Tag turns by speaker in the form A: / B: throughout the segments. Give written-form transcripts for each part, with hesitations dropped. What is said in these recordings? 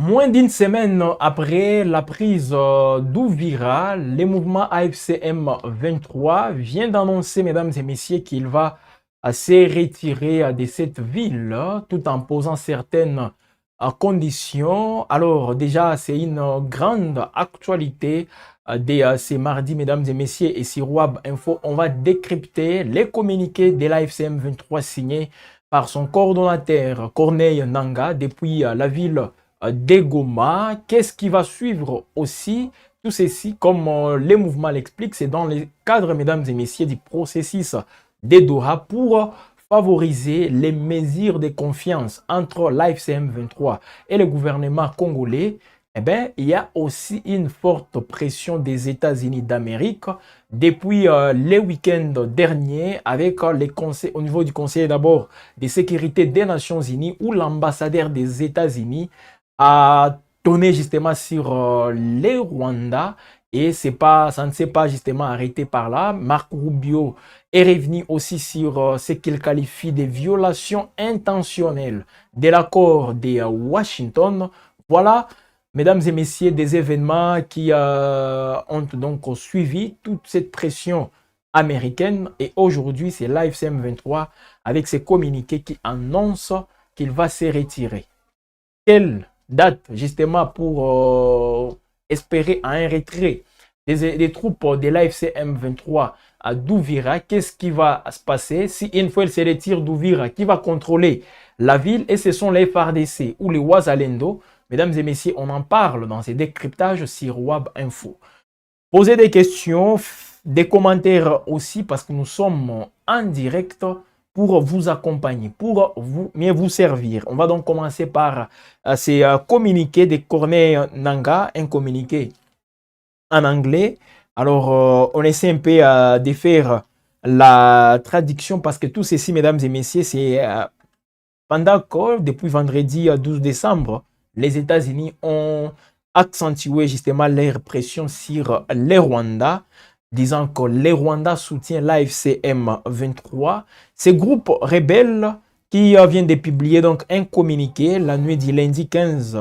A: Moins d'une semaine après la prise d'Ouvira, le mouvement AFC M23 vient d'annoncer, mesdames et messieurs, qu'il va se retirer de cette ville tout en posant certaines conditions. Alors déjà, c'est une grande actualité de ce mardi, mesdames et messieurs, et sur WAB Info, on va décrypter les communiqués de l'AFC M23 signés par son coordonnateur Corneille Nanga depuis la ville des Goma. Qu'est-ce qui va suivre aussi? Tout ceci, comme les mouvements l'expliquent, c'est dans le cadre, mesdames et messieurs, du processus des Doha pour favoriser les mesures de confiance entre l'AFCM 23 et le gouvernement congolais. Eh bien, il y a aussi une forte pression des États-Unis d'Amérique depuis les week-ends derniers avec les conseils, au niveau du Conseil d'abord de sécurité des Nations Unies où l'ambassadeur des États-Unis a tourné justement sur les Rwanda et ça ne s'est pas justement arrêté par là. Marc Rubio est revenu aussi sur ce qu'il qualifie de violations intentionnelles de l'accord de Washington. Voilà, mesdames et messieurs, des événements qui ont donc suivi toute cette pression américaine. Et aujourd'hui, c'est l'AFCM 23 avec ses communiqués qui annoncent qu'il va se retirer. Quelle date justement pour espérer un retrait des troupes de l'AFC M23 à Douvira? Qu'est-ce qui va se passer si une fois elle se retire d'Ouvira? Qui va contrôler la ville? Et ce sont les FARDC ou les Wazalendo. Mesdames et messieurs, on en parle dans ces décryptages sur WAB Info. Posez des questions, des commentaires aussi parce que nous sommes en direct pour vous accompagner, pour mieux vous servir. On va donc commencer par ces communiqués de Corneille Nanga, un communiqué en anglais. Alors, on essaie un peu de faire la traduction parce que tout ceci, mesdames et messieurs, c'est pendant que depuis vendredi 12 décembre, les États-Unis ont accentué justement leur pression sur les Rwandais, disant que les Rwandais soutiennent l'AFC M23. Ce groupe rebelle qui vient de publier donc un communiqué la nuit du lundi 15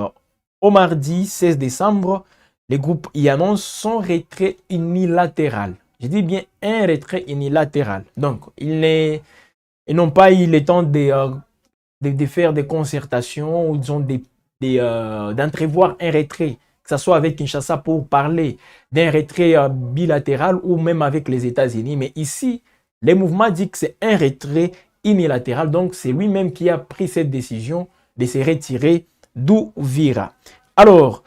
A: au mardi 16 décembre, les groupes y annoncent son retrait unilatéral. Je dis bien un retrait unilatéral. Donc, ils n'ont pas eu le temps de faire des concertations ou disons d'entrevoir un retrait, que ce soit avec Kinshasa pour parler d'un retrait bilatéral ou même avec les États-Unis. Mais ici, le mouvement dit que c'est un retrait unilatéral. Donc, c'est lui-même qui a pris cette décision de se retirer d'Ouvira. Alors,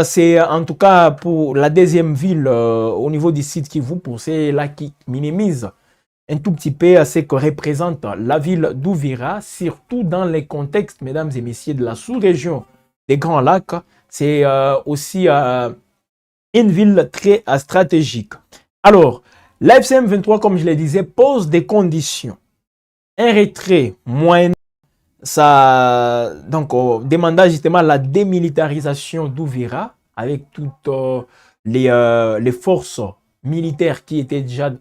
A: c'est en tout cas pour la deuxième ville au niveau du site Kivu, pour ceux-là qui minimisent un tout petit peu à ce que représente la ville d'Ouvira, surtout dans les contextes, mesdames et messieurs, de la sous-région des Grands Lacs. C'est aussi une ville très stratégique. Alors, l'AFCM 23, comme je le disais, pose des conditions. Un retrait moyen, ça donc demanda justement la démilitarisation d'Ouvira avec toutes les forces militaires qui étaient déjà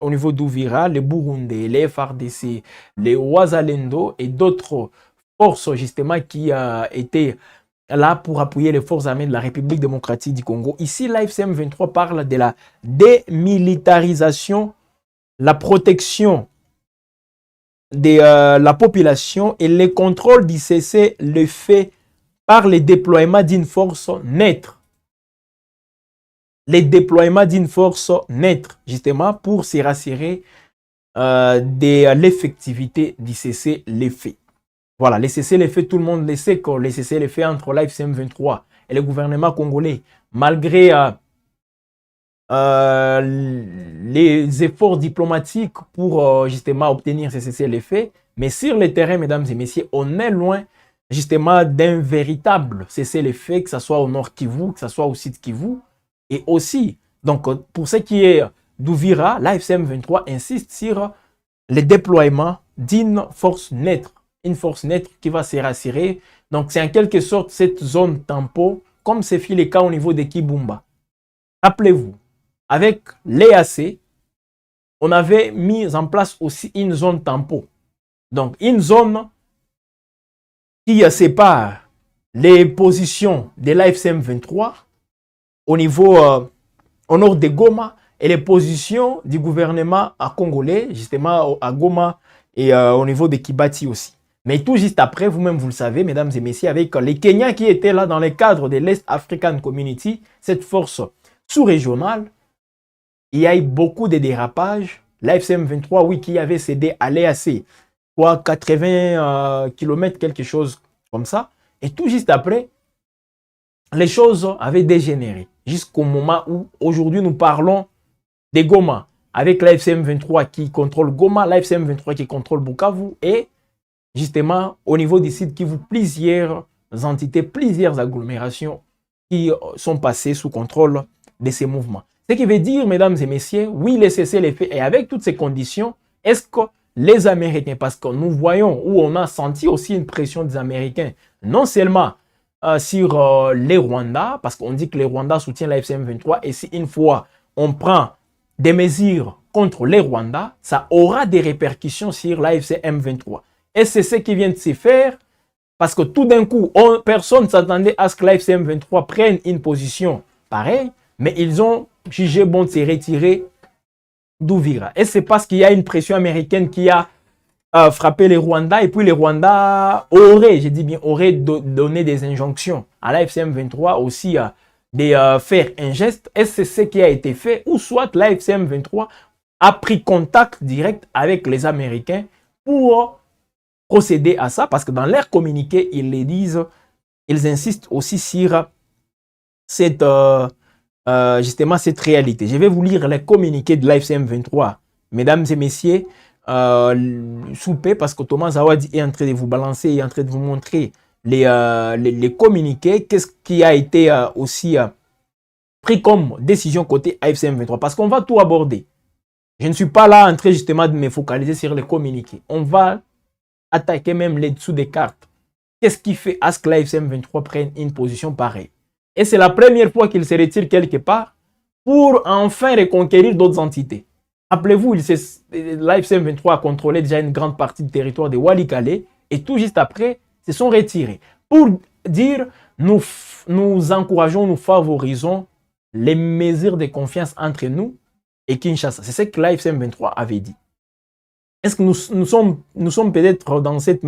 A: au niveau d'Ouvira, les Burundais, les FARDC, les Wazalendo et d'autres forces justement qui étaient là pour appuyer les forces armées de la République démocratique du Congo. Ici, l'AFCM 23 parle de la démilitarisation, la protection de la population et le contrôle du cessez-le-feu par le déploiement d'une force neutre. Les déploiements d'une force neutre, justement, pour se rassurer de l'effectivité du cessez-le-feu. Voilà, les cessez-le-feu, tout le monde le sait que les cessez-le-feu entre l'AFCM 23 et le gouvernement congolais, malgré les efforts diplomatiques pour justement obtenir ces cessez-le-feu, mais sur le terrain, mesdames et messieurs, on est loin justement d'un véritable cessez-le-feu, que ce soit au nord Kivu, que ce soit au sud Kivu. Et aussi, donc, pour ce qui est d'Ouvira, l'AFCM 23 insiste sur le déploiement d'une force neutre. Une force neutre qui va se rassurer. Donc, c'est en quelque sorte cette zone tampon, comme c'est fait le cas au niveau de Kibumba. Rappelez-vous, avec l'EAC, on avait mis en place aussi une zone tampon. Donc, une zone qui sépare les positions de l'AFC M23 au niveau, au nord de Goma, et les positions du gouvernement congolais, justement à Goma et au niveau de Kibati aussi. Mais tout juste après, vous-même vous le savez, mesdames et messieurs, avec les Kenyans qui étaient là dans le cadre de l'Est African Community, cette force sous-régionale, il y a eu beaucoup de dérapages. L'AFC M23, oui, qui avait cédé à l'EAC, quoi, 80 km, quelque chose comme ça. Et tout juste après, les choses avaient dégénéré. Jusqu'au moment où, aujourd'hui, nous parlons de Goma, avec l'AFC M23 qui contrôle Goma, l'AFC M23 qui contrôle Bukavu, et justement, au niveau du site Kivu, plusieurs entités, plusieurs agglomérations qui sont passées sous contrôle de ces mouvements. Ce qui veut dire, mesdames et messieurs, oui, les cessez-les-feux, et avec toutes ces conditions, est-ce que les Américains, parce que nous voyons où on a senti aussi une pression des Américains, non seulement sur les Rwandais, parce qu'on dit que les Rwandais soutiennent la FCM23, et si une fois on prend des mesures contre les Rwandais, ça aura des répercussions sur la FCM23. Et c'est ce qui vient de se faire, parce que tout d'un coup, personne ne s'attendait à ce que la FCM23 prenne une position pareille, mais ils ont jugé bon de se retirer d'Uvira. Et c'est parce qu'il y a une pression américaine qui a frappé les Rwandais, et puis les Rwandais auraient, je dis bien, auraient donné des injonctions à la FCM23 aussi de faire un geste, et c'est ce qui a été fait, ou soit la FCM23 a pris contact direct avec les Américains pour procéder à ça, parce que dans leur communiqué, ils les disent, ils insistent aussi sur cette, justement cette réalité. Je vais vous lire les communiqués de l'AFCM 23, mesdames et messieurs, sous paix, parce que Thomas Zawadi est en train de vous balancer, est en train de vous montrer les communiqués, qu'est-ce qui a été aussi pris comme décision côté AFCM 23, parce qu'on va tout aborder. Je ne suis pas là en train justement de me focaliser sur les communiqués. On va attaquer même les dessous des cartes. Qu'est-ce qui fait à ce que l'AFCM 23 prenne une position pareille? Et c'est la première fois qu'il se retire quelque part pour enfin reconquérir d'autres entités. Rappelez-vous, l'AFCM 23 a contrôlé déjà une grande partie du territoire de Walikale, et tout juste après, se sont retirés. Pour dire, nous encourageons, nous favorisons les mesures de confiance entre nous et Kinshasa. C'est ce que l'AFCM 23 avait dit. Est-ce que nous sommes peut-être dans cette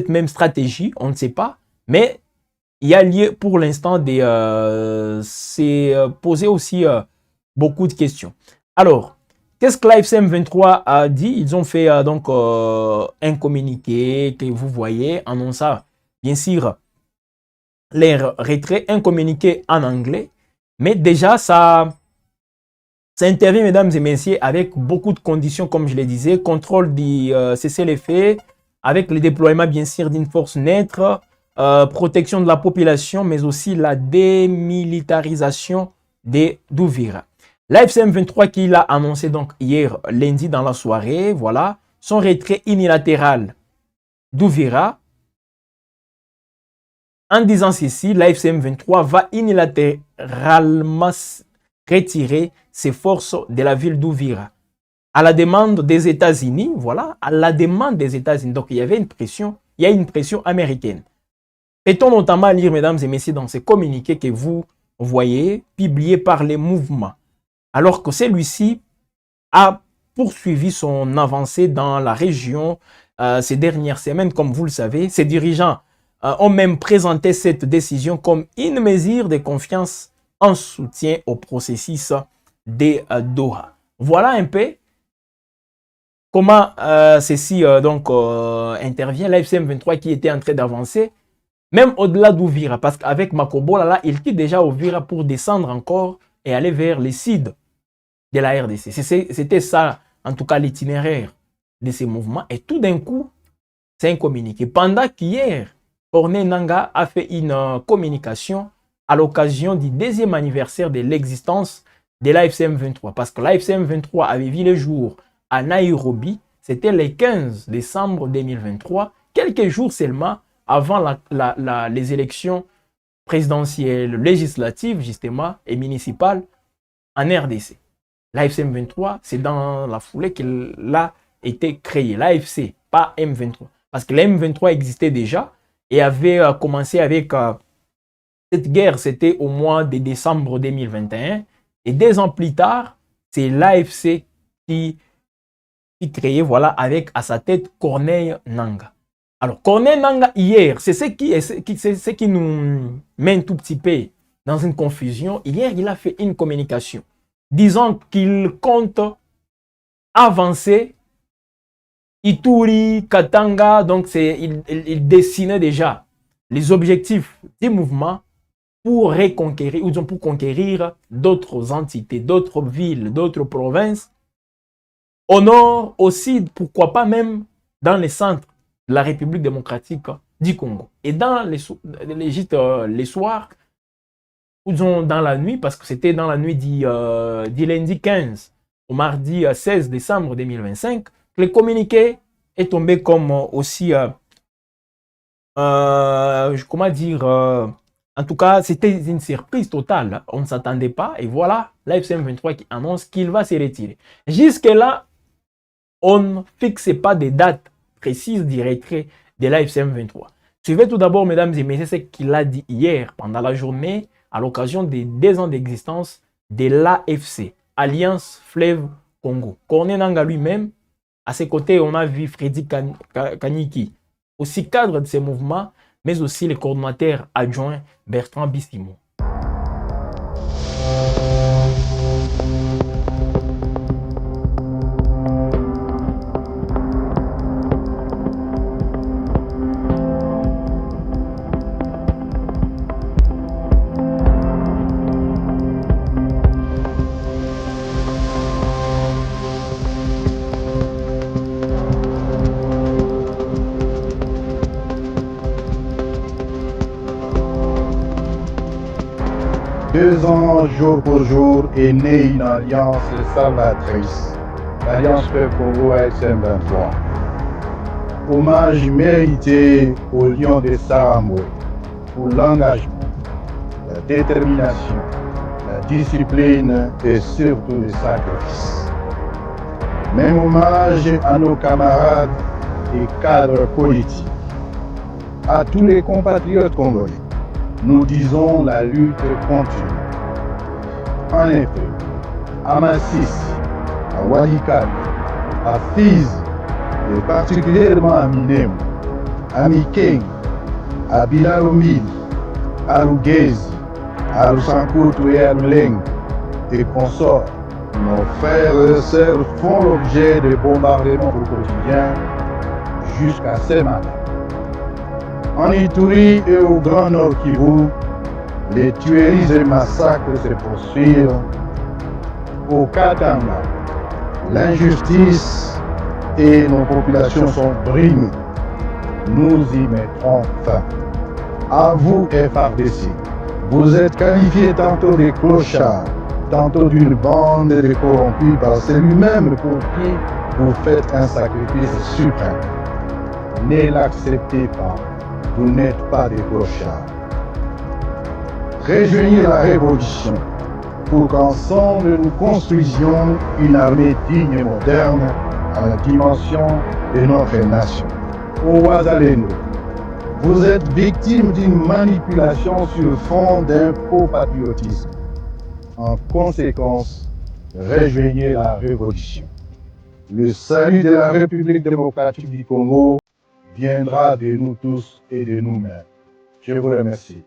A: même stratégie, on ne sait pas, mais il y a lieu pour l'instant de se poser aussi beaucoup de questions. Alors, qu'est-ce que l'AFCM 23 a dit? Ils ont fait donc un communiqué que vous voyez, annonçant bien sûr leur retrait, un communiqué en anglais, mais déjà ça intervient, mesdames et messieurs, avec beaucoup de conditions, comme je le disais, contrôle du cessez-le-feu, avec le déploiement bien sûr d'une force neutre, protection de la population, mais aussi la démilitarisation d'Uvira. L'AFCM 23 qui l'a annoncé donc hier lundi dans la soirée, voilà, son retrait unilatéral d'Uvira. En disant ceci, l'AFCM 23 va unilatéralement retirer ses forces de la ville d'Uvira à la demande des États-Unis, voilà, à la demande des États-Unis. Donc il y avait une pression, il y a une pression américaine. Peut-on notamment lire, mesdames et messieurs, dans ces communiqués que vous voyez, publiés par les mouvements, alors que celui-ci a poursuivi son avancée dans la région ces dernières semaines, comme vous le savez. Ses dirigeants ont même présenté cette décision comme une mesure de confiance en soutien au processus de Doha. Voilà un peu comment ceci intervient. L'AFCM 23 qui était en train d'avancer, même au-delà d'Uvira, parce qu'avec Makobola, là, il quitte déjà Uvira pour descendre encore et aller vers les sud de la RDC. C'était ça, en tout cas, l'itinéraire de ces mouvements. Et tout d'un coup, c'est un communiqué. Pendant qu'hier, Corneille Nangaa a fait une communication à l'occasion du 2e anniversaire de l'existence de l'AFCM 23. Parce que l'AFCM 23 avait vu le jour à Nairobi, c'était le 15 décembre 2023, quelques jours seulement avant les élections présidentielles, législatives, justement, et municipales en RDC. L'AFCM 23, c'est dans la foulée qu'il a été créé. L'AFC, pas M23. Parce que l'M23 existait déjà, et avait commencé avec cette guerre, c'était au mois de décembre 2021. Et 2 ans plus tard, c'est l'AFC qui créé, voilà, avec à sa tête Corneille Nangaa. Alors, Corneille Nangaa, hier, c'est ce qui nous met un tout petit peu dans une confusion. Hier, il a fait une communication disant qu'il compte avancer Ituri, Katanga, donc il dessinait déjà les objectifs du mouvement pour reconquérir, ou pour conquérir d'autres entités, d'autres villes, d'autres provinces, au nord aussi, pourquoi pas même dans les centres de la République démocratique du Congo. Et dans l'Égypte, les soirs, ou disons dans la nuit, parce que c'était dans la nuit du lundi 15 au mardi 16 décembre 2025, le communiqué est tombé comme aussi, comment dire, en tout cas, c'était une surprise totale. On ne s'attendait pas. Et voilà, l'AFC M23 qui annonce qu'il va se retirer. Jusque-là, on ne fixe pas de dates précises du retrait de l'AFC M23. Suivez tout d'abord, mesdames et messieurs, ce qu'il a dit hier pendant la journée à l'occasion des 2 ans d'existence de l'AFC, Alliance Fleuve Congo. Corneille Nangaa lui-même, à ses côtés, on a vu Freddy Kaniki, aussi cadre de ces mouvements, mais aussi le coordonnateur adjoint Bertrand Bissimo.
B: Deux ans, jour pour jour, est née une alliance salvatrice, l'Alliance Fleuve Congo AFC M23. Hommage mérité aux lions de Sarambo pour l'engagement, la détermination, la discipline et surtout le sacrifice. Même hommage à nos camarades et cadres politiques, à tous les compatriotes congolais. Nous disons la lutte continue. En effet, à Masisi, à Walikale, à Fizi, et particulièrement à Minembwe, à Mikenge, à Bilarumini, à Lugezi, à Rusankutu et à Lulengo et consorts, nos frères et sœurs font l'objet de bombardements au quotidien jusqu'à ce matin. En Ituri et au Grand Nord Kivu, les tueries et massacres se poursuivent. Au Katanga, l'injustice et nos populations sont brimées. Nous y mettrons fin. À vous, FARDC, vous êtes qualifiés tantôt de clochards, tantôt d'une bande de corrompus par celui-même pour qui vous faites un sacrifice suprême. Ne l'acceptez pas. Vous n'êtes pas des clochards. Rejoignez la révolution pour qu'ensemble nous construisions une armée digne et moderne à la dimension de notre nation. Au Ouazalendo, vous êtes victime d'une manipulation sur fond d'un faux patriotisme. En conséquence, rejoignez la révolution. Le salut de la République démocratique du Congo viendra de nous tous et de nous-mêmes. Je vous remercie.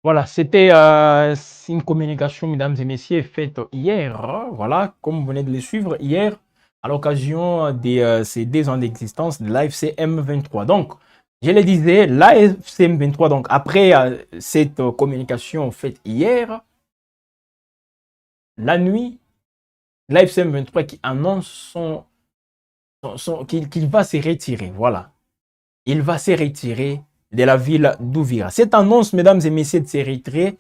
A: Voilà, c'était une communication, mesdames et messieurs, faite hier, voilà, comme vous venez de le suivre, hier, à l'occasion de ces 2 ans d'existence de l'AFC M23. Donc, je le disais, l'AFC M23, donc après cette communication faite hier, la nuit, l'AFC M23 qui annonce qu'il va se retirer, voilà. Il va se retirer de la ville d'Ouvira. Cette annonce, mesdames et messieurs, de se retirer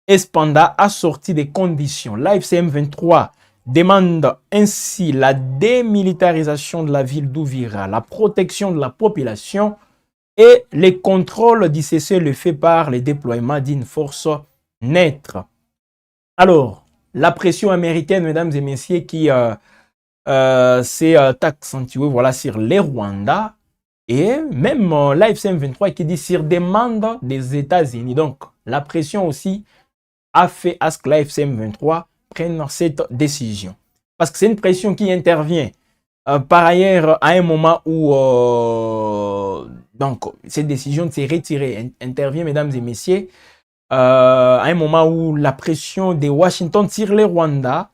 A: est cependant assortie des conditions. L'AFC M23 demande ainsi la démilitarisation de la ville d'Ouvira, la protection de la population et les contrôles du cessez-le-feu par le déploiement d'une force neutre. Alors, la pression américaine, mesdames et messieurs, qui s'est accentuée, voilà, sur les Rwandais. Et même l'AFC M23 qui dit sur demande des États-Unis. Donc, la pression aussi a fait à ce que l'AFC M23 prenne cette décision. Parce que c'est une pression qui intervient par ailleurs à un moment où donc cette décision de se retirer intervient, mesdames et messieurs, à un moment où la pression de Washington sur le Rwanda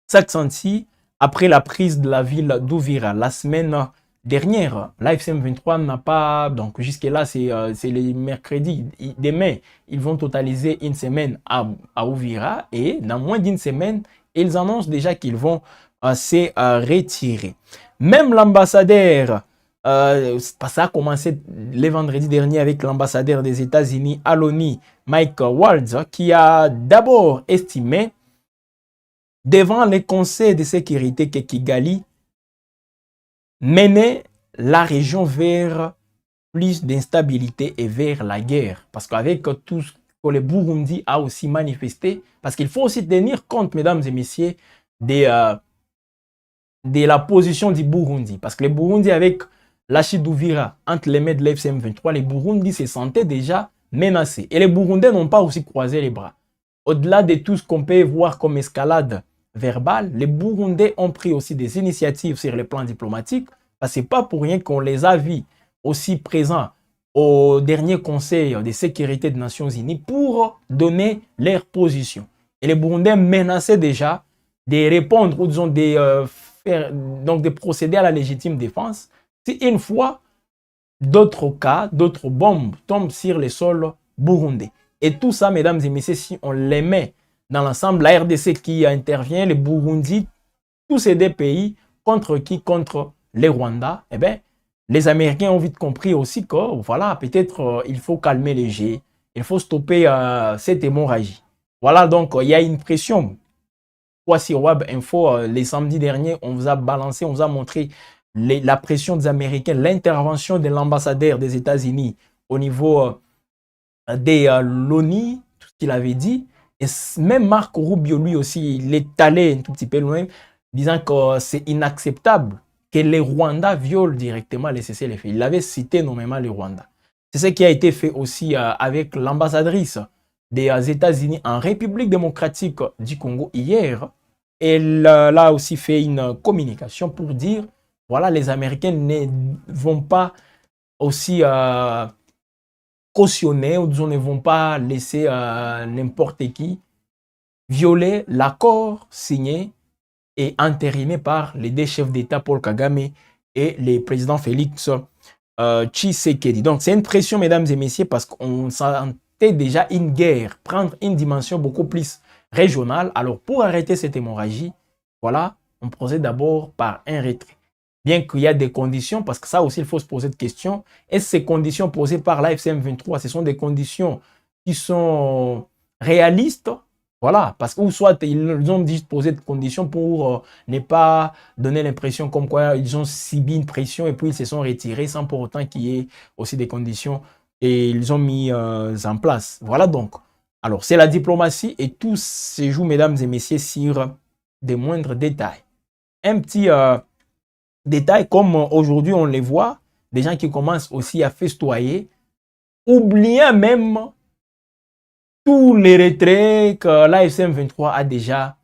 A: s'accentue après la prise de la ville d'Uvira la semaine dernière. L'AFC M23 n'a pas, donc jusque-là c'est le mercredi, demain ils vont totaliser une semaine à Uvira et dans moins d'une semaine, ils annoncent déjà qu'ils vont se retirer. Même l'ambassadeur, ça a commencé le vendredi dernier avec l'ambassadeur des États-Unis à l'ONU, Mike Waltz, qui a d'abord estimé devant les conseils de sécurité que Kigali menait la région vers plus d'instabilité et vers la guerre. Parce qu'avec tout ce que le Burundi a aussi manifesté, parce qu'il faut aussi tenir compte, mesdames et messieurs, de la position du Burundi. Parce que le Burundi, avec l'achat d'Uvira entre les mains de l'AFC M23, les Burundi se sentaient déjà menacés. Et les Burundais n'ont pas aussi croisé les bras. Au-delà de tout ce qu'on peut voir comme escalade verbale, les Burundais ont pris aussi des initiatives sur le plan diplomatique. Parce que ce n'est pas pour rien qu'on les a vus aussi présents au dernier Conseil de sécurité des Nations Unies pour donner leur position. Et les Burundais menaçaient déjà de répondre ou disons de procéder à la légitime défense si une fois d'autres cas, d'autres bombes tombent sur les sols burundais. Et tout ça, mesdames et messieurs, si on les met dans l'ensemble, la RDC qui intervient, le Burundi, tous ces deux pays, contre qui? Contre les Rwandais. Eh bien, les Américains ont vite compris aussi que, voilà, peut-être il faut calmer les jets, il faut stopper cette hémorragie. Voilà, donc il y a une pression. Voici Web Info, les samedis derniers, on vous a balancé, on vous a montré la pression des Américains, l'intervention de l'ambassadeur des États-Unis au niveau de l'ONU, tout ce qu'il avait dit. Et même Marco Rubio, lui aussi, il est allé un tout petit peu loin, disant que c'est inacceptable que les Rwandais violent directement les cessez-le-feu. Il avait cité nommément les Rwandais. C'est ce qui a été fait aussi avec l'ambassadrice des États-Unis en République démocratique du Congo hier. Elle a aussi fait une communication pour dire, voilà, les Américains ne vont pas aussi cautionner, ou disons, ne vont pas laisser n'importe qui violer l'accord signé et entériné par les deux chefs d'État, Paul Kagame et le président Félix Tshisekedi. Donc, c'est une pression, mesdames et messieurs, parce qu'on sentait déjà une guerre prendre une dimension beaucoup plus régionale. Alors, pour arrêter cette hémorragie, voilà, on procède d'abord par un retrait. Bien qu'il y a des conditions, parce que ça aussi, il faut se poser de questions. Est-ce que ces conditions posées par l'AFC M23, ce sont des conditions qui sont réalistes? Voilà, parce que soit ils ont dit poser des conditions pour ne pas donner l'impression comme quoi ils ont subi une pression et puis ils se sont retirés sans pour autant qu'il y ait aussi des conditions et ils ont mis en place. Voilà donc. Alors, c'est la diplomatie et tout se joue, mesdames et messieurs, sur des moindres détails. Un petit détail, comme aujourd'hui on les voit, des gens qui commencent aussi à festoyer, oubliant même tous les retraits que l'AFC M23 a déjà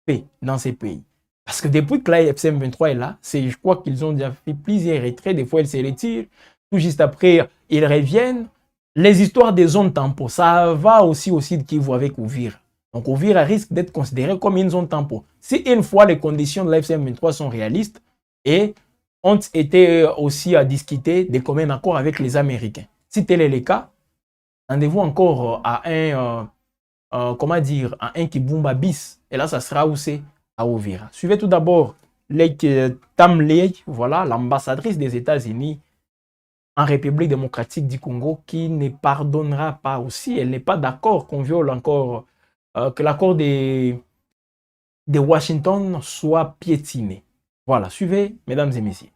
A: fait dans ces pays. Parce que depuis que l'AFC M23 est là, je crois qu'ils ont déjà fait plusieurs retraits. Des fois, ils se retirent. Tout juste après, ils reviennent. Les histoires des zones tampons, ça va aussi de Kivu avec Uvira. Donc, Uvira risque d'être considéré comme une zone tampon. Si une fois les conditions de l'AFC M23 sont réalistes et ont été aussi à discuter de commun accord avec les Américains. Si tel est le cas, rendez-vous encore à comment dire, à un Kibumba bis. Et là, ça sera où c'est à Uvira. Suivez tout d'abord Tamley, voilà, l'ambassadrice des États-Unis en République démocratique du Congo, qui ne pardonnera pas aussi. Elle n'est pas d'accord qu'on viole encore, que l'accord de Washington soit piétiné. Voilà, suivez, mesdames et messieurs.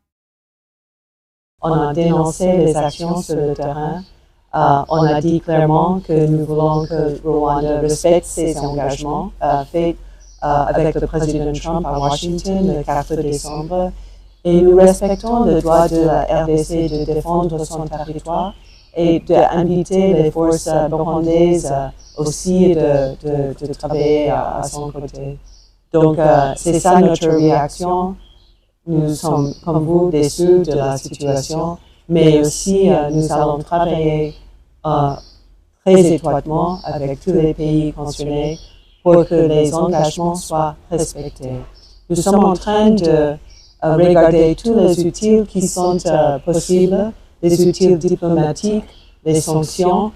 C: On a dénoncé les actions sur le terrain. On a dit clairement que nous voulons que Rwanda respecte ses engagements faits avec le président Trump à Washington le 4 décembre Et nous respectons le droit de la RDC de défendre son territoire et d'inviter les forces burundaises aussi de travailler à son côté. Donc, c'est ça notre réaction. Nous sommes, comme vous, déçus de la situation, mais aussi nous allons travailler très étroitement avec tous les pays concernés pour que les engagements soient respectés. Nous sommes en train de regarder tous les outils qui sont possibles, les outils diplomatiques, les sanctions,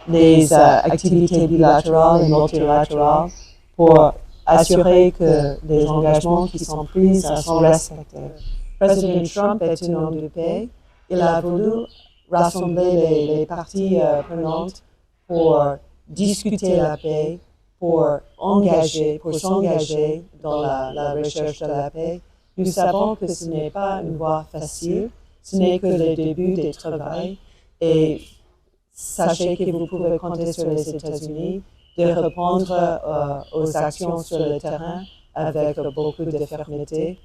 C: les activités bilatérales et multilatérales pour assurer que les engagements qui sont pris sont respectés. Le président Trump est un homme de paix. Il a voulu rassembler les parties prenantes pour discuter la paix, pour s'engager dans la recherche de la paix. Nous savons que ce n'est pas une voie facile, ce n'est que le début des travaux et sachez que vous pouvez compter sur les États-Unis de répondre aux actions sur le terrain avec beaucoup de fermeté.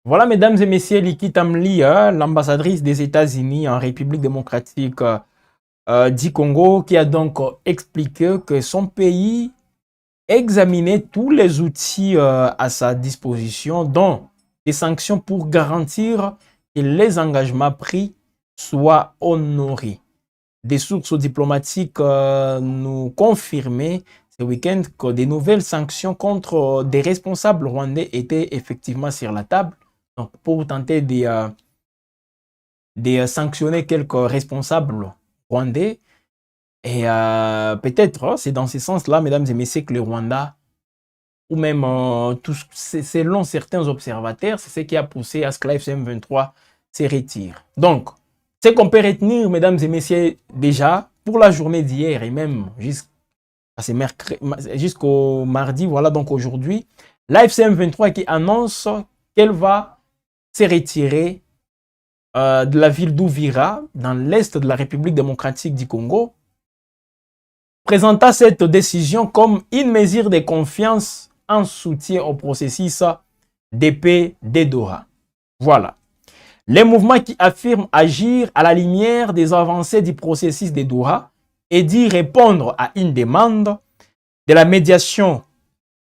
A: Voilà, mesdames et messieurs, Liki Tamli, l'ambassadrice des États-Unis en République démocratique du Congo, qui a donc expliqué que son pays examinait tous les outils à sa disposition, dont des sanctions pour garantir que les engagements pris soient honorés. Des sources diplomatiques nous confirmaient ce week-end que des nouvelles sanctions contre des responsables rwandais étaient effectivement sur la table. Donc, pour tenter de sanctionner quelques responsables rwandais. Et peut-être, c'est dans ce sens-là, mesdames et messieurs, que le Rwanda, ou même selon certains observateurs, c'est ce qui a poussé à ce que l'AFC/M23 se retire. Donc, ce qu'on peut retenir, mesdames et messieurs, déjà, pour la journée d'hier et même jusqu'au mardi, voilà donc aujourd'hui, l'AFC/M23 qui annonce qu'elle va se retirer de la ville d'Uvira, dans l'est de la République démocratique du Congo, présenta cette décision comme une mesure de confiance en soutien au processus de paix de Doha. Voilà. Les mouvements qui affirment agir à la lumière des avancées du processus de Doha et d'y répondre à une demande de la médiation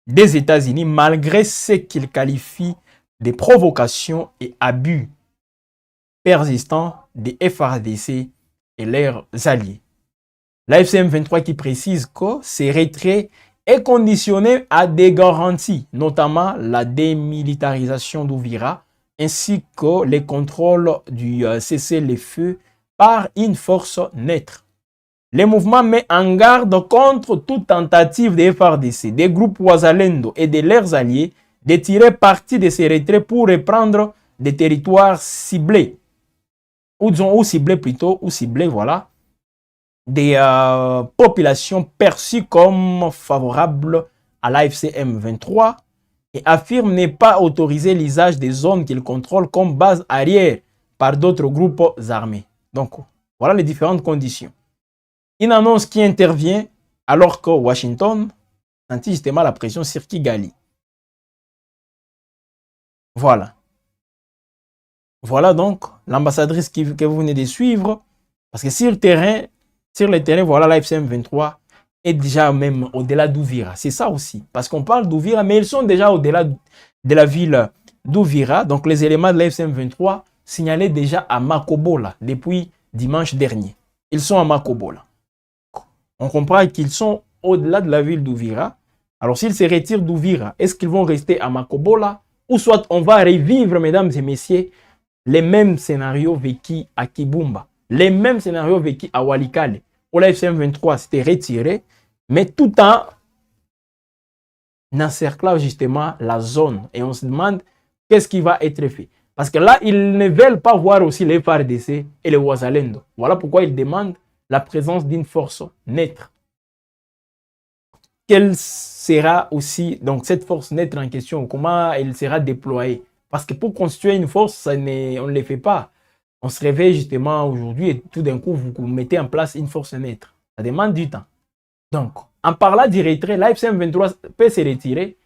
A: des États-Unis malgré ce qu'ils qualifient de provocations et abus persistants des FARDC et leurs alliés. L'AFC/M23 qui précise que ces retraits est conditionné à des garanties, notamment la démilitarisation d'Uvira, ainsi que les contrôles du cessez-le-feu par une force neutre. Le mouvement met en garde contre toute tentative des FARDC, des groupes Wazalendo et de leurs alliés de tirer parti de ces retraits pour reprendre des territoires ciblés, ou ciblés, voilà, des populations perçues comme favorables à l'AFC/M23 et affirme ne pas autoriser l'usage des zones qu'il contrôle comme base arrière par d'autres groupes armés. Donc, voilà les différentes conditions. Une annonce qui intervient alors que Washington sentit justement la pression sur Kigali. Voilà. Voilà donc l'ambassadrice que vous venez de suivre. Parce que sur le terrain, voilà, l'AFC/M23 est déjà même au-delà d'Uvira. C'est ça aussi. Parce qu'on parle d'Uvira, mais ils sont déjà au-delà de la ville d'Uvira. Donc les éléments de l'AFC/M23 signalaient déjà à Makobola depuis dimanche dernier. Ils sont à Makobola. On comprend qu'ils sont au-delà de la ville d'Uvira. Alors s'ils se retirent d'Uvira, est-ce qu'ils vont rester à Makobola? Ou soit on va revivre, mesdames et messieurs, les mêmes scénarios vécus à Kibumba, les mêmes scénarios vécus à Walikale, où l'AFC/M23 s'était retiré, mais tout en encerclant justement la zone. Et on se demande qu'est-ce qui va être fait. Parce que là, ils ne veulent pas voir aussi les FARDC et les Wazalendo. Voilà pourquoi ils demandent la présence d'une force neutre. Quelle sera aussi donc cette force neutre en question? Comment elle sera déployée? Parce que pour constituer une force, on ne le fait pas. On se réveille justement aujourd'hui et tout d'un coup, vous mettez en place une force neutre. Ça demande du temps. Donc, en parlant du retrait, l'AFC/M23 peut se retirer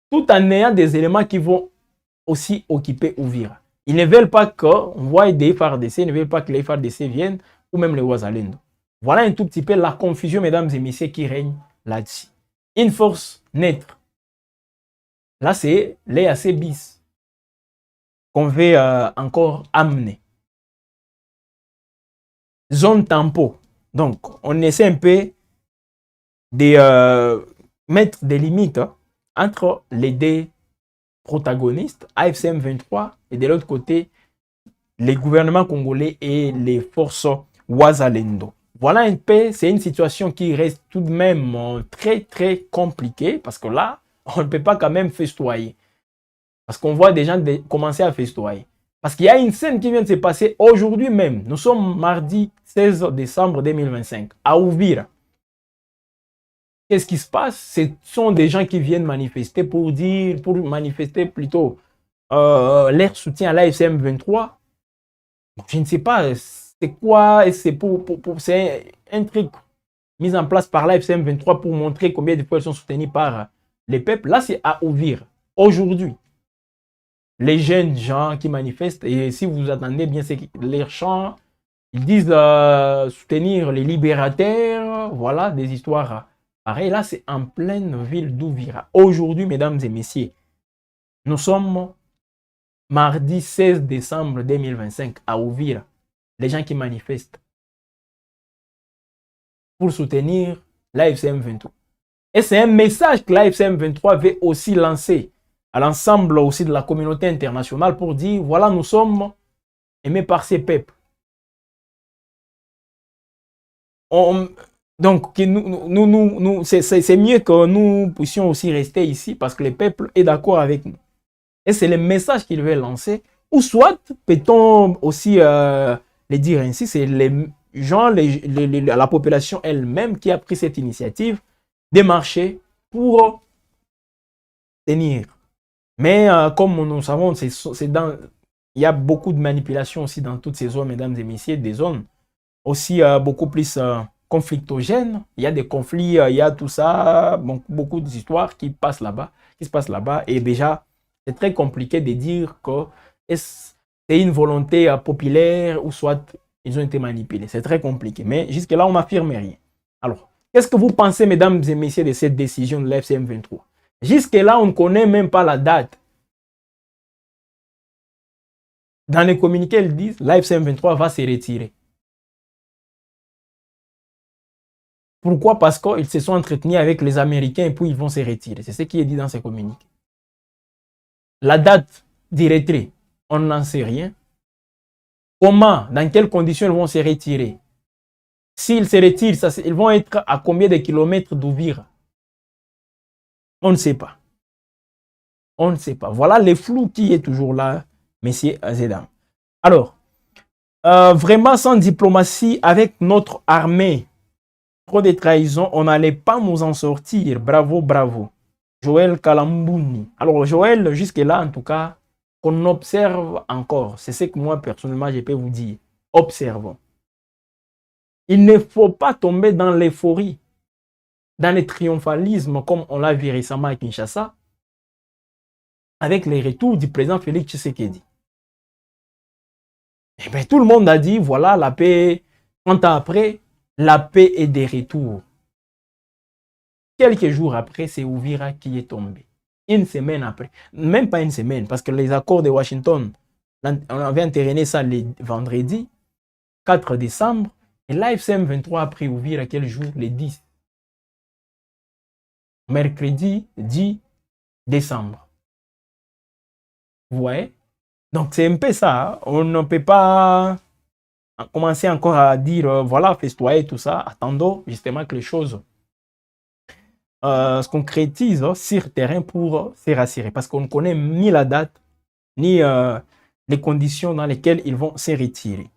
A: tout en ayant des éléments qui vont aussi occuper Uvira. Ils ne veulent pas qu'on voie des FARDC, ils ne veulent pas que les FARDC viennent, ou même les Wazalendo. Voilà un tout petit peu la confusion, mesdames et messieurs, qui règne là-dessus. Une force naître. Là, c'est les AC bis qu'on veut encore amener. Zone tempo. Donc, on essaie un peu de mettre des limites entre les deux protagonistes, AFC M23, et de l'autre côté, les gouvernements congolais et les forces Wazalendo. Voilà un peu, c'est une situation qui reste tout de même très très compliquée, parce que là, on ne peut pas quand même festoyer. Parce qu'on voit des gens commencer à festoyer. Parce qu'il y a une scène qui vient de se passer aujourd'hui même. Nous sommes mardi 16 décembre 2025, à Uvira. Qu'est-ce qui se passe? Ce sont des gens qui viennent manifester pour manifester plutôt leur soutien à l'AFCM 23. Je ne sais pas c'est quoi, c'est c'est un truc mis en place par l'AFCM 23 pour montrer combien de fois ils sont soutenus par les peuples. Là, c'est à Uvira. Aujourd'hui, les jeunes gens qui manifestent, et si vous attendez bien, c'est les chants, ils disent soutenir les libérateurs, voilà, des histoires pareilles. Là, c'est en pleine ville d'Uvira. Aujourd'hui, mesdames et messieurs, nous sommes mardi 16 décembre 2025 à Uvira. Les gens qui manifestent pour soutenir l'AFCM 23. Et c'est un message que l'AFCM 23 veut aussi lancer à l'ensemble aussi de la communauté internationale pour dire, voilà, nous sommes aimés par ces peuples. Donc, c'est mieux que nous puissions aussi rester ici parce que le peuple est d'accord avec nous. Et c'est le message qu'il veut lancer. Ou soit, peut-on aussi le dire ainsi, c'est les gens, la population elle-même qui a pris cette initiative de marcher pour tenir. Mais comme nous savons, il y a beaucoup de manipulation aussi dans toutes ces zones, mesdames et messieurs, des zones aussi beaucoup plus conflictogènes. Il y a des conflits, il y a tout ça, bon, beaucoup d'histoires qui se passent là-bas. Et déjà, c'est très compliqué de dire que c'est une volonté populaire ou soit ils ont été manipulés. C'est très compliqué. Mais jusque-là, on n'affirme rien. Alors, qu'est-ce que vous pensez, mesdames et messieurs, de cette décision de l'FCM 23? Jusque-là, on ne connaît même pas la date. Dans les communiqués, ils disent l'AFCM 23 va se retirer. Pourquoi? Parce qu'ils se sont entretenus avec les Américains et puis ils vont se retirer. C'est ce qui est dit dans ces communiqués. La date du retrait, on n'en sait rien. Comment, dans quelles conditions ils vont se retirer? S'ils se retirent, ils vont être à combien de kilomètres d'Uvira? On ne sait pas. On ne sait pas. Voilà le flou qui est toujours là, messieurs et dames. Alors, vraiment sans diplomatie avec notre armée, trop de trahison, on n'allait pas nous en sortir. Bravo, bravo. Joël Kalambouni. Alors, Joël, jusque-là, en tout cas, qu'on observe encore. C'est ce que moi, personnellement, je peux vous dire. Observons. Il ne faut pas tomber dans l'euphorie, dans le triomphalisme, comme on l'a vu récemment à Kinshasa, avec les retours du président Félix Tshisekedi. Et bien, tout le monde a dit, voilà, la paix, 30 ans après, la paix est de retour. Quelques jours après, c'est Uvira qui est tombé. Une semaine après. Même pas une semaine, parce que les accords de Washington, on avait entériné ça le vendredi, 4 décembre, et l'AFCM 23 a pris Uvira quel jour? Le 10. Mercredi 10 décembre. Vous voyez? Donc c'est un peu ça. Hein? On ne peut pas commencer encore à dire, voilà, festoyer tout ça. Attendons justement que les choses se concrétisent sur le terrain pour se rassurer. Parce qu'on ne connaît ni la date, ni les conditions dans lesquelles ils vont se retirer.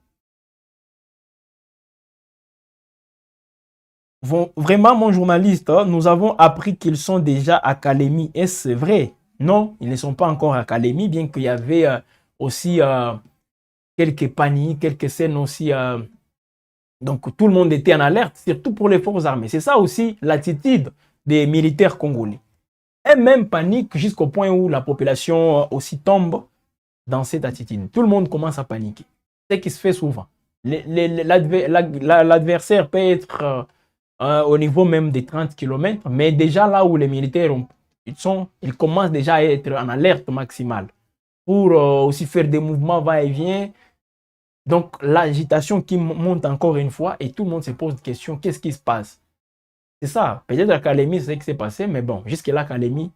A: Vraiment, mon journaliste, nous avons appris qu'ils sont déjà à Kalemi. Est-ce vrai? Non, ils ne sont pas encore à Kalemi, bien qu'il y avait aussi quelques paniques, quelques scènes aussi. Donc, tout le monde était en alerte, surtout pour les forces armées. C'est ça aussi l'attitude des militaires congolais. et même panique jusqu'au point où la population aussi tombe dans cette attitude. Tout le monde commence à paniquer. C'est ce qui se fait souvent. L'adversaire peut être au niveau même des 30 km, mais déjà là où les militaires ils commencent déjà à être en alerte maximale pour aussi faire des mouvements va-et-vient. Donc l'agitation qui monte encore une fois et tout le monde se pose des questions, qu'est-ce qui se passe? C'est ça, peut-être à Kalemi, c'est ce qui s'est passé, mais bon, jusque-là, Kalemi,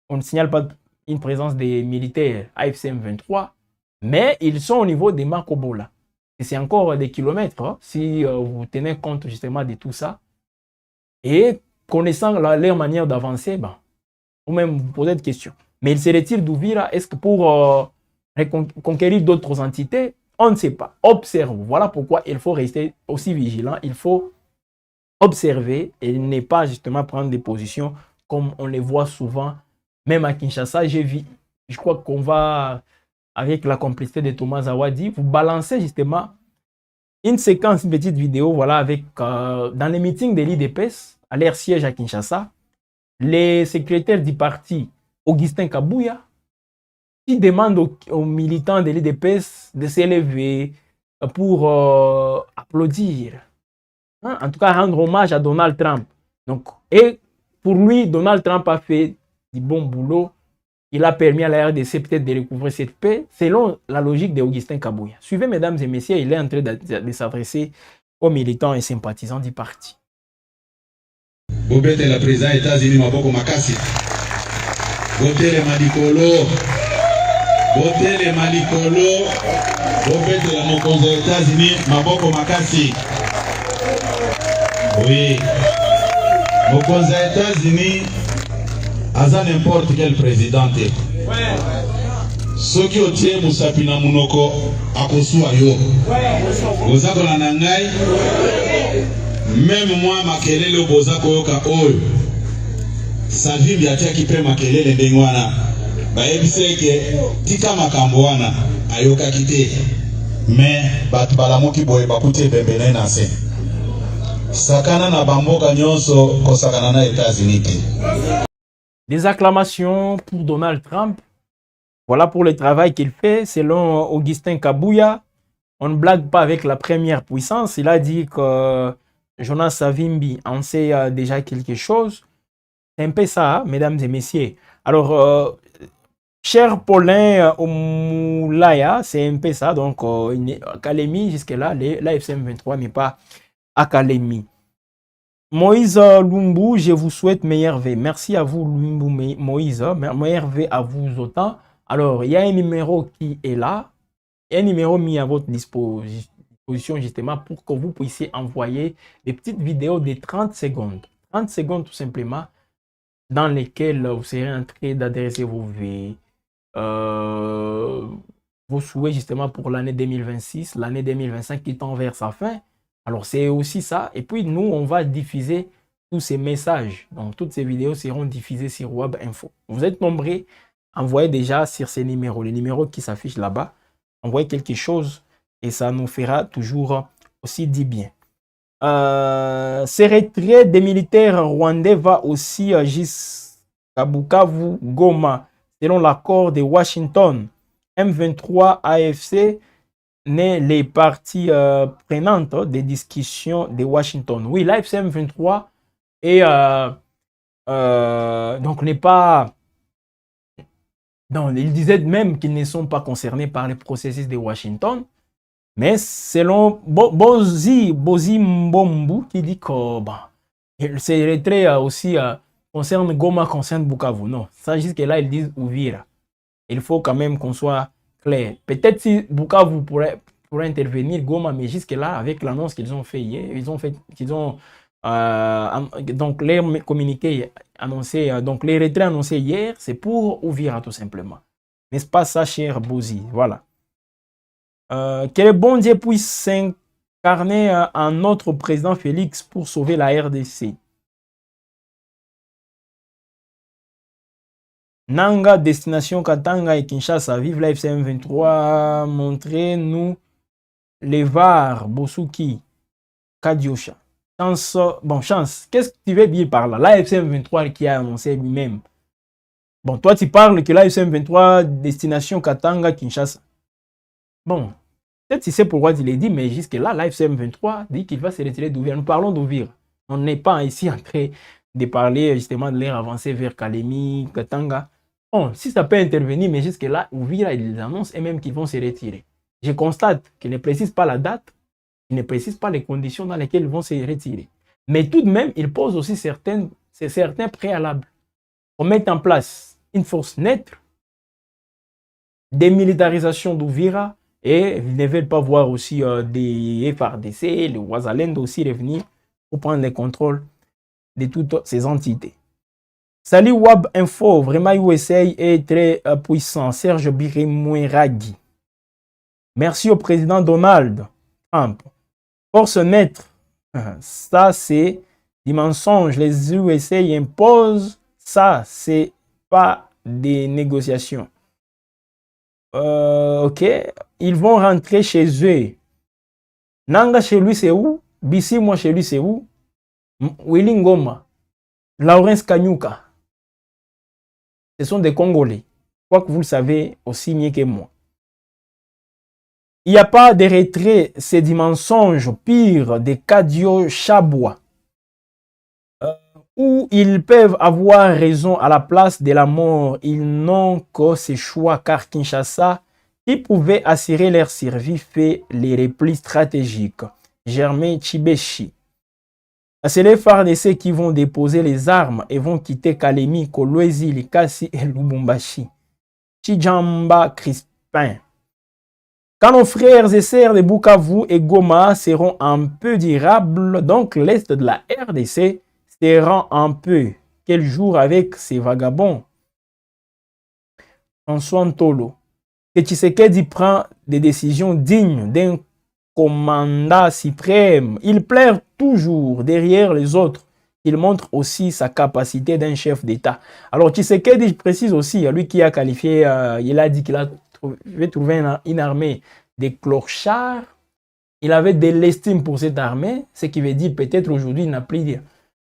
A: on ne signale pas une présence des militaires AFC M23, mais ils sont au niveau des Makobola. Et c'est encore des kilomètres, hein, si vous tenez compte justement de tout ça. Et connaissant leur manière d'avancer, ben, vous-même vous posez des questions. Mais il se retire d'Ouvira, est-ce que pour conquérir d'autres entités? On ne sait pas. Observe. Voilà pourquoi il faut rester aussi vigilant. Il faut observer et ne pas justement prendre des positions comme on les voit souvent. Même à Kinshasa, j'ai vu, je crois qu'on va, avec la complicité de Thomas Zawadi, vous balancez justement une séquence, une petite vidéo, voilà, avec dans les meetings de l'IDPS, à leur siège à Kinshasa, les secrétaires du parti, Augustin Kabouya, qui demande aux militants de l'IDPS de s'élever pour applaudir. Hein? En tout cas, rendre hommage à Donald Trump. Donc, et pour lui, Donald Trump a fait du bon boulot. Il a permis à la RDC peut-être de recouvrir cette paix selon la logique d'Augustin Kabouya. Suivez, mesdames et messieurs, il est en train de s'adresser aux militants et sympathisants du parti.
D: Bobette la président des États-Unis, Maboko Makasi. Votez les Malikolo. Votez les Malikolo. Bobette la Mokonzo des États-Unis, Maboko Makasi. Oui. Mokonzo des États-Unis, aza n'importe quel président. Ceux qui ont tiré Moussapina Mounoko, Akosua yo. Ozako la nangai. Même moi, makelele Bozako yoka oyo. Savi biatia ki pe makelele ndengwana. Ba ebiseke tika makambo wana ayoka kite. Mais bat balamoki boye bakute bembene na se. Sakana na bamboka nyonso kosakana na États-Unis.
A: Des acclamations pour Donald Trump. Voilà pour le travail qu'il fait. Selon Augustin Kabouya, on ne blague pas avec la première puissance. Il a dit que Jonas Savimbi en sait déjà quelque chose. C'est un peu ça, hein, mesdames et messieurs. Alors, cher Paulin Omoulaya, c'est un peu ça. Donc, Kalemi, jusque-là, l'AFC M23 n'est pas à Kalemi. Moïse Lumbu, je vous souhaite meilleur V. Merci à vous, Lumbu, Moïse. Meilleur V à vous autant. Alors, il y a un numéro qui est là. Un numéro mis à votre disposition justement pour que vous puissiez envoyer des petites vidéos de 30 secondes. 30 secondes tout simplement dans lesquelles vous serez en train d'adresser vos V, vos souhaits justement pour l'année 2026, l'année 2025 qui tend vers sa fin. Alors, c'est aussi ça. Et puis, nous, on va diffuser tous ces messages. Donc, toutes ces vidéos seront diffusées sur Web Info. Vous êtes nombreux. Envoyez déjà sur ces numéros, les numéros qui s'affichent là-bas. Envoyez quelque chose et ça nous fera toujours aussi du bien. Ce retrait des militaires rwandais va aussi jusqu'à Bukavu, Goma, selon l'accord de Washington. M23 AFC n'est les parties prenantes des discussions de Washington. Oui, l'AFC M23 est donc n'est pas. Non, ils disaient même qu'ils ne sont pas concernés par les processus de Washington. Mais selon Bozi Mbombu, qui dit que ces retraits aussi concernent Goma, concernent Bukavu. Non, ça jusque-là, ils disent Ouvira. Il faut quand même qu'on soit clair. Peut-être si Bukavu pourrait intervenir, Goma, mais jusque-là, avec l'annonce qu'ils ont fait hier, donc les communiqués annoncés, donc les retraits annoncés hier, c'est pour Ouvira tout simplement. N'est-ce pas ça, cher Bozi? Voilà. Que le bon Dieu puisse s'incarner en notre président Félix pour sauver la RDC. Nanga, destination Katanga et Kinshasa, vive la FCM 23, montrez-nous les VAR, Bosuki, Kadiosha. chance, bon, chance. Qu'est-ce que tu veux dire par là? L'AFC M23 qui a annoncé lui-même. Bon, toi, tu parles que l'AFC M23, destination Katanga, Kinshasa. Bon, peut-être tu sais pourquoi tu l'as dit, mais jusque-là, l'AFC M23 dit qu'il va se retirer d'Ouvira. Nous parlons d'Ouvira. On n'est pas ici en train de parler justement de leur avancée vers Kalemi, Katanga. Bon, si ça peut intervenir, mais jusque-là, Ouvira, ils annoncent et même qu'ils vont se retirer. Je constate qu'ils ne précisent pas la date, ils ne précisent pas les conditions dans lesquelles ils vont se retirer. Mais tout de même, ils posent aussi certains préalables. On met en place une force neutre, démilitarisation d'Ouvira, et ils ne veulent pas voir aussi des FARDC, les Ouazalend aussi revenir pour prendre le contrôle de toutes ces entités. Salut Wab Info, vraiment USA est très puissant. Serge Birimouiragui. Merci au président Donald Trump. Force neutre, ça c'est des mensonges. Les USA imposent, ça c'est pas des négociations. Ok, ils vont rentrer chez eux. Nanga chez lui c'est où? Bissi moi chez lui c'est où? Willy Ngoma, Lawrence Kanyuka. Ce sont des Congolais. Je crois que vous le savez aussi mieux que moi. Il n'y a pas de retrait, c'est des mensonges pires des Kadio Chabwa. Où ils peuvent avoir raison à la place de la mort. Ils n'ont que ce choix car Kinshasa, qui pouvait assurer leur survie, fait les replis stratégiques. Germain Chibeshi. C'est les FARDC qui vont déposer les armes et vont quitter Kalemi, Kolwezi, Likasi et Lubumbashi. Chijamba Crispin. Quand nos frères et sœurs de Bukavu et Goma seront un peu durables, donc l'est de la RDC sera un peu. Quel jour avec ces vagabonds? François Ntolo. Que Tshisekedi prend des décisions dignes d'un commandant suprême. Il plaire toujours derrière les autres. Il montre aussi sa capacité d'un chef d'État. Alors Tshisekedi, je précise aussi, lui qui a qualifié, il a dit qu'il a trouvé une armée des clochards. Il avait de l'estime pour cette armée, ce qui veut dire peut-être aujourd'hui il n'a plus de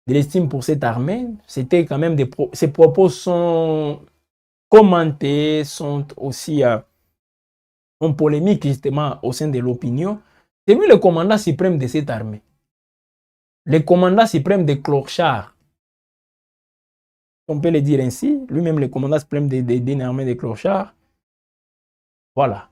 A: l'estime pour cette armée. C'était quand même ses propos sont commentés, sont aussi en polémique justement au sein de l'opinion. C'est lui le commandant suprême de cette armée. Le commandant suprême des clochards. On peut le dire ainsi. Lui-même le commandant suprême d'une armée des clochards. Voilà.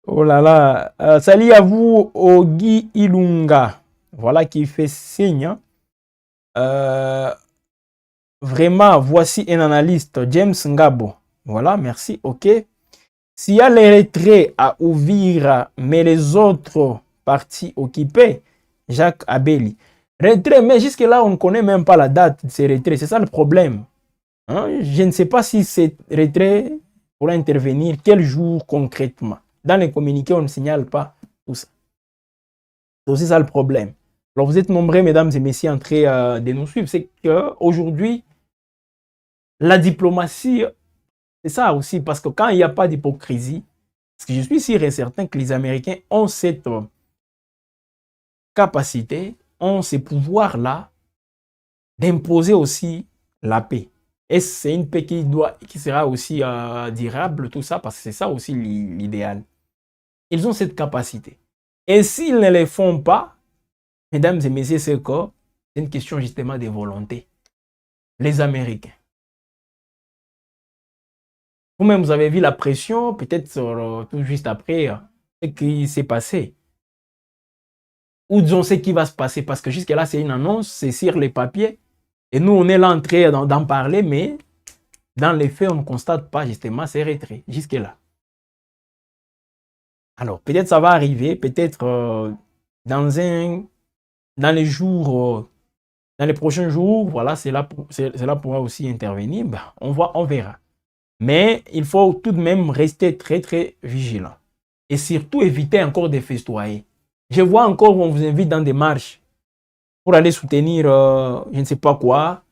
A: Oh là là. Salut à vous, Ogi Ilunga. Voilà qui fait signe. Vraiment, voici un analyste, James Ngabo. Voilà, merci. OK. S'il y a les retraits à Ouvira, mais les autres parties occupées, Jacques Abeli. Retrait, mais jusque-là, on ne connaît même pas la date de ces retraits. C'est ça le problème. Hein? Je ne sais pas si ces retraits pourraient intervenir, quel jour concrètement. Dans les communiqués, on ne signale pas tout ça. C'est aussi ça le problème. Alors, vous êtes nombreux, mesdames et messieurs, en train de nous suivre. C'est qu'aujourd'hui, la diplomatie, c'est ça aussi, parce que quand il n'y a pas d'hypocrisie, parce que je suis sûr et certain que les Américains ont cette capacité, ont ce pouvoir-là d'imposer aussi la paix. Et c'est une paix qui sera aussi durable, tout ça, parce que c'est ça aussi l'idéal. Ils ont cette capacité. Et s'ils ne le font pas, mesdames et messieurs, c'est une question justement de volonté. Les Américains. Vous-même, vous avez vu la pression, peut-être tout juste après, ce qui s'est passé. Ou disons ce qui va se passer, parce que jusque-là, c'est une annonce, c'est sur les papiers. Et nous, on est là en train d'en parler, mais dans les faits, on ne constate pas justement ces retraits, jusque-là. Alors, peut-être ça va arriver, peut-être dans les jours, dans les prochains jours, voilà, cela pourra aussi intervenir. Ben, on verra. Mais il faut tout de même rester très, très vigilant. Et surtout, éviter encore de festoyer. Je vois encore où on vous invite dans des marches pour aller soutenir, je ne sais pas quoi.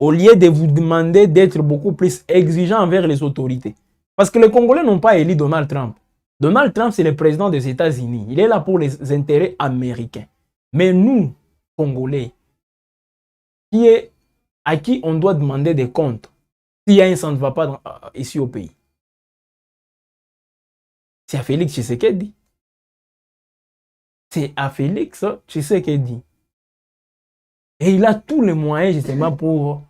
A: Au lieu de vous demander d'être beaucoup plus exigeant envers les autorités. Parce que les Congolais n'ont pas élu Donald Trump. Donald Trump, c'est le président des États-Unis. Il est là pour les intérêts américains. Mais nous, Congolais, à qui on doit demander des comptes s'il y a un ça ne va pas ici au pays? C'est à Félix Tshisekedi. C'est à Félix Tshisekedi. Et il a tous les moyens justement pour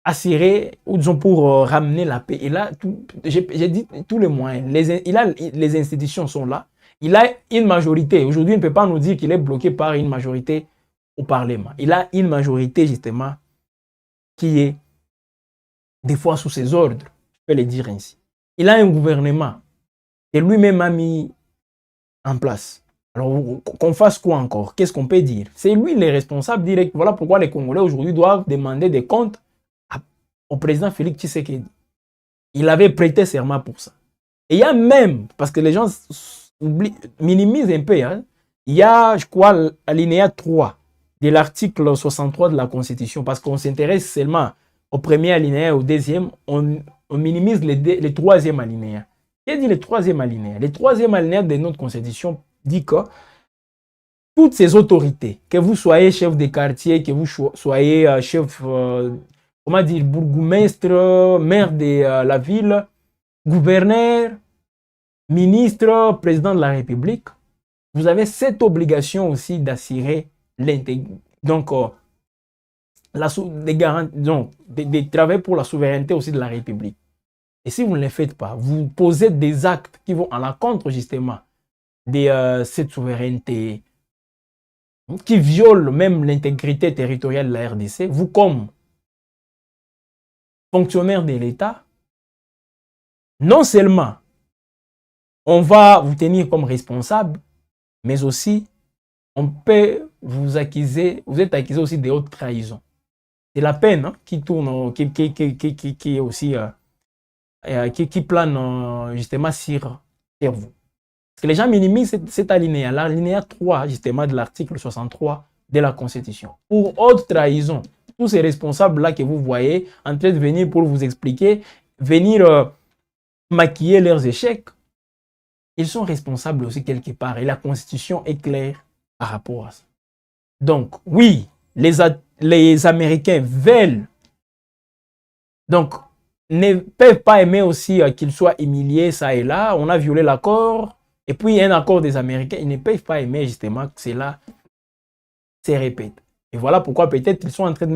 A: assurer, ou disons pour ramener la paix. Il a j'ai dit tous les moyens. Les institutions sont là. Il a une majorité. Aujourd'hui, il ne peut pas nous dire qu'il est bloqué par une majorité au Parlement. Il a une majorité justement qui est des fois sous ses ordres, je peux le dire ainsi. Il a un gouvernement que lui-même a mis en place. Alors, qu'on fasse quoi encore? Qu'est-ce qu'on peut dire? C'est lui le responsable direct. Voilà pourquoi les Congolais aujourd'hui doivent demander des comptes au président Félix Tshisekedi. Il avait prêté serment pour ça. Et il y a même, parce que les gens minimisent un peu, hein, il y a, je crois, l'alinéa 3 de l'article 63 de la Constitution, parce qu'on s'intéresse seulement au premier alinéa et au deuxième, on minimise le troisième alinéa. Qu'est-ce dit le troisième alinéa? Le troisième alinéa de notre Constitution dit que toutes ces autorités, que vous soyez chef de quartier, que vous soyez chef, comment dire, bourgmestre, maire de la ville, gouverneur, ministre, président de la République, vous avez cette obligation aussi d'assurer donc de travailler pour la souveraineté aussi de la République. Et si vous ne le faites pas, vous posez des actes qui vont à l'encontre justement de cette souveraineté, qui violent même l'intégrité territoriale de la RDC, vous comme fonctionnaire de l'État, non seulement on va vous tenir comme responsable, mais aussi on peut vous accuser, vous êtes accusé aussi de haute trahison. C'est la peine qui tourne, qui est aussi qui plane justement sur vous. Parce que les gens minimisent cet alinéa, l'alinéa 3 justement de l'article 63 de la Constitution. Pour haute trahison, tous ces responsables-là que vous voyez en train de venir pour vous expliquer, venir maquiller leurs échecs, ils sont responsables aussi quelque part. Et la Constitution est claire par rapport à ça. Donc, oui, les Américains veulent, donc, ne peuvent pas aimer aussi qu'ils soient humiliés ça et là. On a violé l'accord. Et puis, il y a un accord des Américains. Ils ne peuvent pas aimer justement que cela se répète. Et voilà pourquoi peut-être ils sont en train de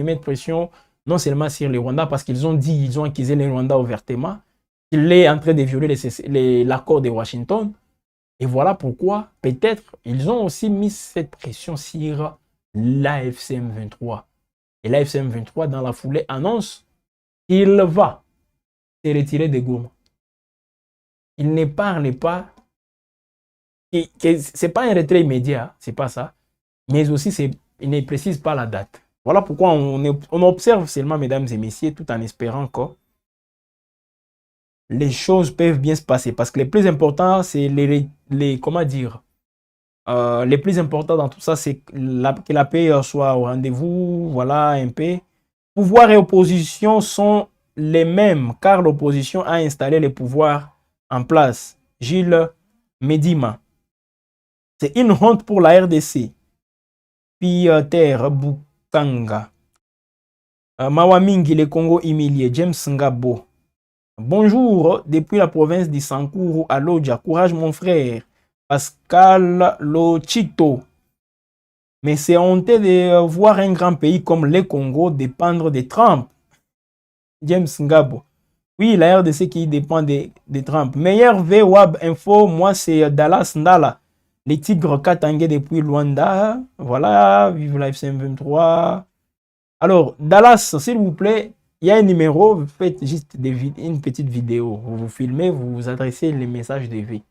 A: mettre pression non seulement sur le Rwanda, parce qu'ils ont dit, ils ont accusé le Rwanda ouvertement, qu'il est en train de violer l'accord de Washington. Et voilà pourquoi peut-être ils ont aussi mis cette pression sur l'AFC M23. Et l'AFC M23, dans la foulée, annonce qu'il va se retirer de Goma. Il ne parle pas, ce n'est pas un retrait immédiat, c'est pas ça, mais aussi il ne précise pas la date. Voilà pourquoi on observe seulement, mesdames et messieurs, tout en espérant que les choses peuvent bien se passer. Parce que le plus important, c'est comment dire, le plus important dans tout ça, c'est que la paix soit au rendez-vous. Voilà un peu. Pouvoir et opposition sont les mêmes, car l'opposition a installé le pouvoir en place. Gilles Medima. C'est une honte pour la RDC. Pierre Boukanga. Mawamingi, le Congo humilié. James Ngabo. Bonjour, depuis la province du Sankuru à Lodja. Courage mon frère. Pascal Lochito. Mais c'est honteux de voir un grand pays comme le Congo dépendre de Trump. James Ngabo. Oui, la RDC qui dépend de Trump. Meilleur VWAB info, moi c'est Dallas Ndala. Les Tigres Katangé depuis Luanda. Voilà, vive la FC23. Alors, Dallas, s'il vous plaît, il y a un numéro, vous faites juste une petite vidéo. Vous vous filmez, vous vous adressez les messages de vie.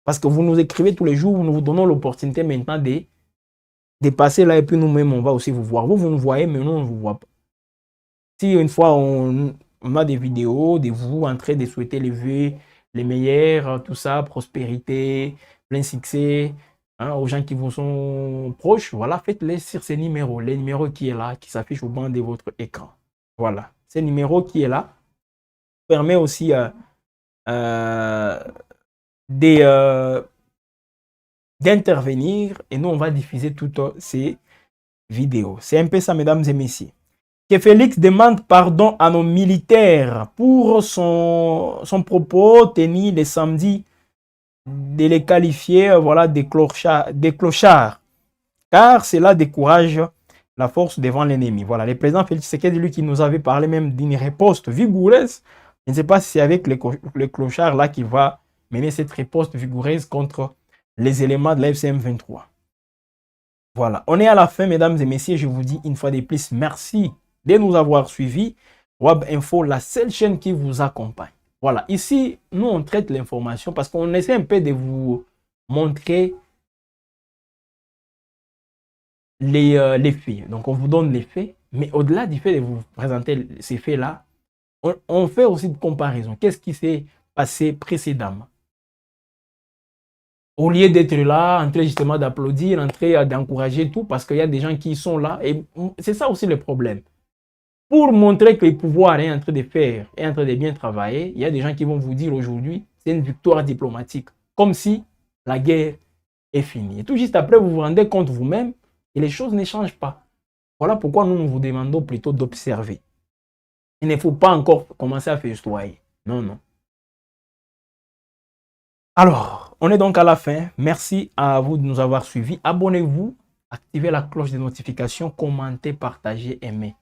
A: Parce que vous nous écrivez tous les jours, nous vous donnons l'opportunité maintenant de passer là et puis nous-mêmes, on va aussi vous voir. Vous nous voyez, mais nous, on ne vous voit pas. Si une fois, on a des vidéos de vous en train de souhaiter les vœux, les meilleurs, tout ça, prospérité, plein succès, hein, aux gens qui vous sont proches, voilà, faites-les sur ces numéros. Les numéros qui est là, qui s'affichent au bas de votre écran. Voilà, c'est le numéro qui est là. permet aussi d'intervenir et nous, on va diffuser toutes ces vidéos. C'est un peu ça, mesdames et messieurs. Que Félix demande pardon à nos militaires pour son propos tenu le samedi de les qualifier voilà, des clochards, car cela décourage la force devant l'ennemi. Voilà, le président Félix Tshisekedi, lui qui nous avait parlé même d'une riposte vigoureuse, je ne sais pas si c'est avec les clochards là qu'il va mener cette riposte vigoureuse contre les éléments de la FCM 23. Voilà, on est à la fin, mesdames et messieurs, je vous dis une fois de plus, merci de nous avoir suivis. WAB Info, la seule chaîne qui vous accompagne. Voilà, ici, nous, on traite l'information parce qu'on essaie un peu de vous montrer les faits. Donc, on vous donne les faits, mais au-delà du fait de vous présenter ces faits-là, on fait aussi une comparaison. Qu'est-ce qui s'est passé précédemment? Au lieu d'être là, en train justement d'applaudir, en train d'encourager tout, parce qu'il y a des gens qui sont là, et c'est ça aussi le problème. Pour montrer que le pouvoir est en train de faire, est en train de bien travailler, il y a des gens qui vont vous dire aujourd'hui, c'est une victoire diplomatique, comme si la guerre est finie. Et tout juste après, vous vous rendez compte vous-même et les choses ne changent pas. Voilà pourquoi nous vous demandons plutôt d'observer. Il ne faut pas encore commencer à festoyer. Non, non. Alors, on est donc à la fin. Merci à vous de nous avoir suivis. Abonnez-vous, activez la cloche de notification, commentez, partagez, aimez.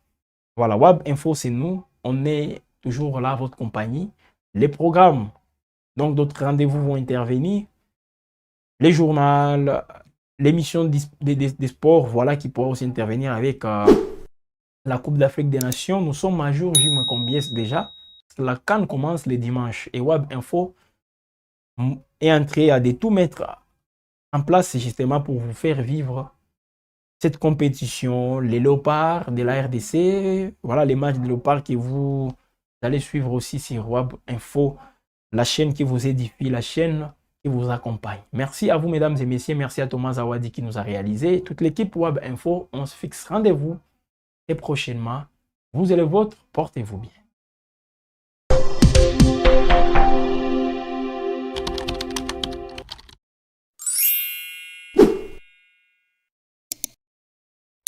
A: Voilà, WAB Info, c'est nous. On est toujours là à votre compagnie. Les programmes, donc d'autres rendez-vous vont intervenir. Les journaux, l'émission des sports, voilà, qui pourra aussi intervenir avec la Coupe d'Afrique des Nations. Nous sommes à jour J-combien déjà. La CAN commence le dimanche. Et WAB Info est en train de tout mettre en place justement pour vous faire vivre cette compétition, les léopards de la RDC, voilà les matchs de léopards que vous allez suivre aussi sur WAB Info, la chaîne qui vous édifie, la chaîne qui vous accompagne. Merci à vous mesdames et messieurs, merci à Thomas Zawadi qui nous a réalisé, toute l'équipe WAB Info, on se fixe rendez-vous et prochainement, vous et les vôtres, portez-vous bien.